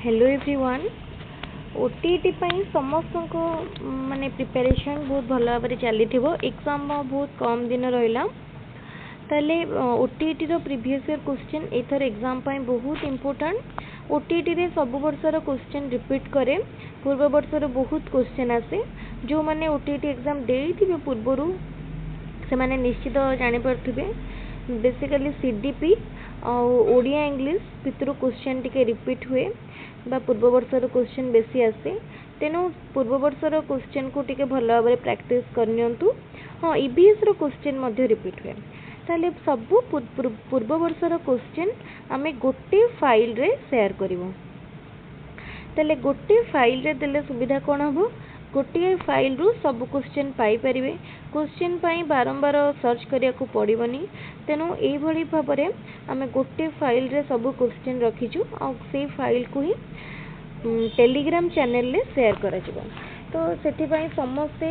Hello everyone. OTT समस्त को माने प्रिपरेशन बहुत भल भाव चली एग्जाम बहुत कम दिन रहा ताले ओटीटी रो प्रीवियस ईयर क्वेश्चन एथर एग्जाम बहुत इम्पोर्टेंट। ओटीटी रे सब वर्षर क्वेश्चन रिपीट करे पूर्व वर्षर बहुत क्वेश्चन आसे जो माने ओटीटी एग्जाम देइथिबे पूर्वरु से माने निश्चित जानि परथिबे। बेसिकली सीडीपी ओडिया इंग्लिश भितर क्वेश्चन टिके रिपीट हुए बा पूर्व वर्षर क्वेश्चन बेसी आसे तेणु पूर्व वर्षर क्वेश्चन को टिके भल भाव प्रैक्टिस करनियंतु। हाँ ईवीएस रो क्वेश्चन मध्य रिपीट हुए ताले सब पूर्व वर्षर क्वेश्चन आमे गोटे फाइल रे शेयर करिवो। ताले गोटे फाइल रे देले सुविधा कोन हबो गोटे फाइल रु सब क्वेश्चन पाई परिवे। क्वेश्चन पाई बारंबार सर्च करिया को पड़िबनी तेणु एई भली भाबरे आमे गोटे फाइल रे सब क्वेश्चन रखिछु और से फाइल को ही टेलीग्राम चैनल रे शेयर करा जिवो। तो सेति पई समस्ते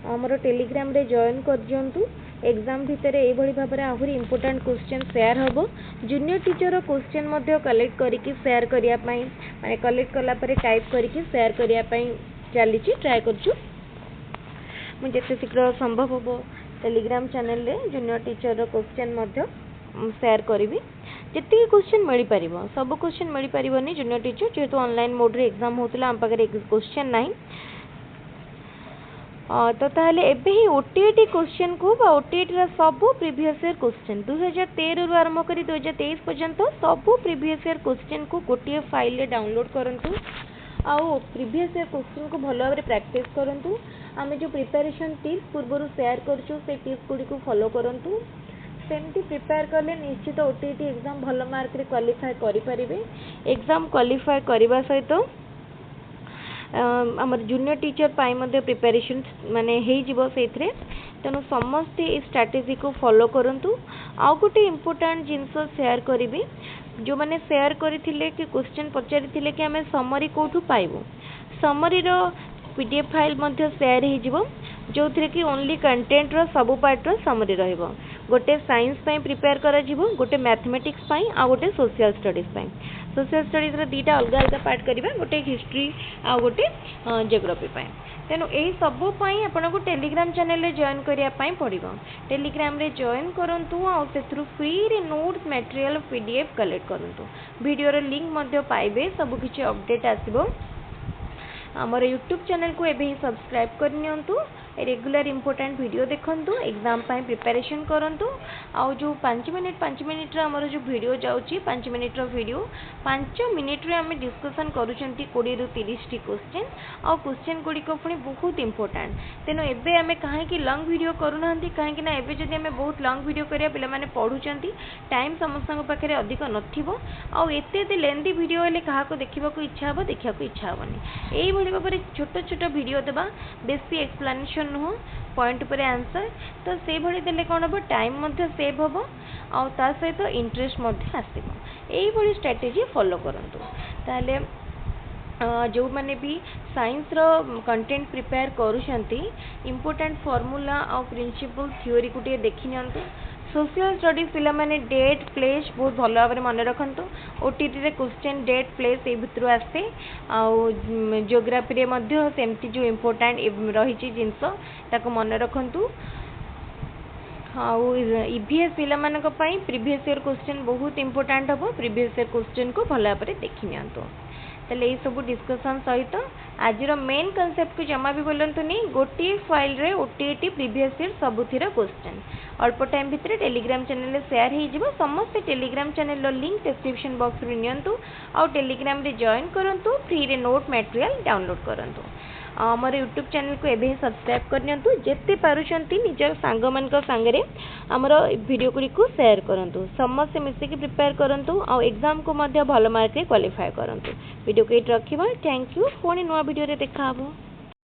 हमर टेलीग्राम रे जॉइन कर दियंतु। एग्जाम भितर एई भली भाबरे आहुरी इंपोर्टेंट क्वेश्चन शेयर हबो। जूनियर टीचर क्वेश्चन मध्य कलेक्ट करिकि शेयर करिया पई माने कलेक्ट कला परे टाइप करिकि शेयर करिया पई चली ट्राए करछु। मुझे शीघ्र संभव हम टेलीग्राम चैनल रे जूनियर टीचर क्वेश्चन मध्य शेयर करी जितनी क्वेश्चन मिल पार सब क्वेश्चन मिल पारनी जूनियर टीचर जेहेतु ऑनलाइन मोड रे एग्जाम होता आम पाखे क्वेश्चन ना। तो ताहले एबे ही ओटीटी क्वेश्चन को ओटीटी सब प्रीवियस ईयर क्वेश्चन 2013 रु आरंभ करी 2023 पर्यंत सब प्रीवियस ईयर क्वेश्चन को गोटे फाइल रे डाउनलोड करंतु आउ प्रीवियस ईयर क्वेश्चन को भल भाव प्रैक्टिस करंतु। आमे जो प्रिपरेशन टिप्स पूर्व शेयर करछु से टिप्स गुडी को फॉलो करंतु। सेमती प्रिपेयर करले निश्चित ओटीटी एग्जाम भल मार्क रे क्वालिफाई करि परिबे। एग्जाम क्वालिफाई करबा सहित हमर जूनियर टीचर पाई मध्ये प्रिपरेशन माने हेई जिवो सेथरे तेणु समस्ते ए स्ट्रैटेजी को फॉलो करंतु। आउ गोटे इम्पोर्टेंट जिनस शेयर करिबे जो माने शेयर करथिले कि क्वेश्चन पचारिथिले कि हमें समरी कोठु पाइबो समरी रो पीडीएफ फाइल मध्ये शेयर हे जिवो जो थरे कि ओनली कंटेंट रो सब पार्ट रो समरी रहइबो। गोटे साइंस पई प्रिपेयर करा जिवो गोटे मैथमेटिक्स पई आ गोटे सोशल स्टडीज पई। सोशल स्टडीज रो दीटा अलग अलग पार्ट करिबा गोटे हिस्ट्री आ गोटे ज्योग्राफी पई। तेणु यही सब आपन को टेलीग्राम चैनल रे जॉइन करिया पई पड़िबो। टेलीग्राम रे जॉइन करंतु आ सेथरु फ्री रे नोट्स मटेरियल पीडीएफ कलेक्ट करंतु। वीडियो रो लिंक मध्ये पाइबे सब किछि अपडेट आसीबो। हमर यूट्यूब चैनल को एबे ही सब्सक्राइब करनियंतु। रेगुलर इंपोर्टेंट वीडियो देखंतु एग्जाम पाई प्रिपरेशन करंतु। आउ जो 5 मिनिट रे हमर जो वीडियो जाउची 5 मिनिट रो वीडियो 5 मिनिट रे हम डिस्कशन करूचंती 20 रु 30 टी क्वेश्चन आ क्वेश्चन गुडी को पुनी बहुत इंपोर्टेंट। तेनो एबे हमें काहे कि लॉन्ग वीडियो करूनांती काहे कि ना एबे जदी हमें बहुत लॉन्ग वीडियो करिया पिला माने पढुचंती टाइम समस्त पाखे अधिक नथिबो आ एते लेंदी वीडियो हेले काहा को देखिबा को इच्छा हबो देखिया को इच्छा हबनी। एई भली भाबरे छोट छोट वीडियो देबा बेसी एक्सप्लेनेशन नुह पॉइंट पर आंसर तो से भली देले कोन हबो टाइम मध्ये सेव हबो आ ता सहित इंटरेस्ट मध्ये आसीबो। एई भली स्ट्रेटजी फॉलो करंतु ताले जो माने भी साइंस रो कंटेंट प्रिपेयर करूछंती इंपोर्टेंट फार्मूला और प्रिंसिपल थ्योरी को देखि नियंतु। सोशल स्टडीज पिला माने डेट प्लेस बहुत भल भाव मन रखु। ओटीटी रे क्वेश्चन डेट प्लेस ए भितर आसे आउ ज्योग्राफी रे मध्य सेमती जो इंपोर्टेंट रही जिनस ताको मन रखु। आउ ईवीएस पिला मानक पई प्रीवियस ईयर क्वेश्चन बहुत इंपोर्टेंट हबो। प्रीवियस ईयर क्वेश्चन को भल भाव देखि नियंतु। ताले ये सब डिस्कशन सहित आज मेन कॉन्सेप्ट को जमा भी बोलतुनी गोटे फाइल रे ओटीटी प्रीवियस ईयर सबुथिर क्वेश्चन अल्प टाइम भितर टेलीग्राम चैनल रे शेयर हे जिवो। समस्त टेलीग्राम चैनल रो लिंक डिस्क्रिप्शन बॉक्स रे नियंतु आ टेलीग्राम रे जॉइन करंतु फ्री रे नोट मटेरियल डाउनलोड करंतु। हमर यूट्यूब चैनल को एबे सब्सक्राइब करनियंतु। जेते पारुचंती निजर सांग मन को संगरे हमर वीडियो गुडी को शेयर करंतु। समस्त मिसे के प्रिपेयर करंतु आ एग्जाम को मध्य भल मार्क रे क्वालिफाई करंतु। वीडियो को एट रखिबा। Thank you. पुणी नुआ वीडियो रे देखा हबो।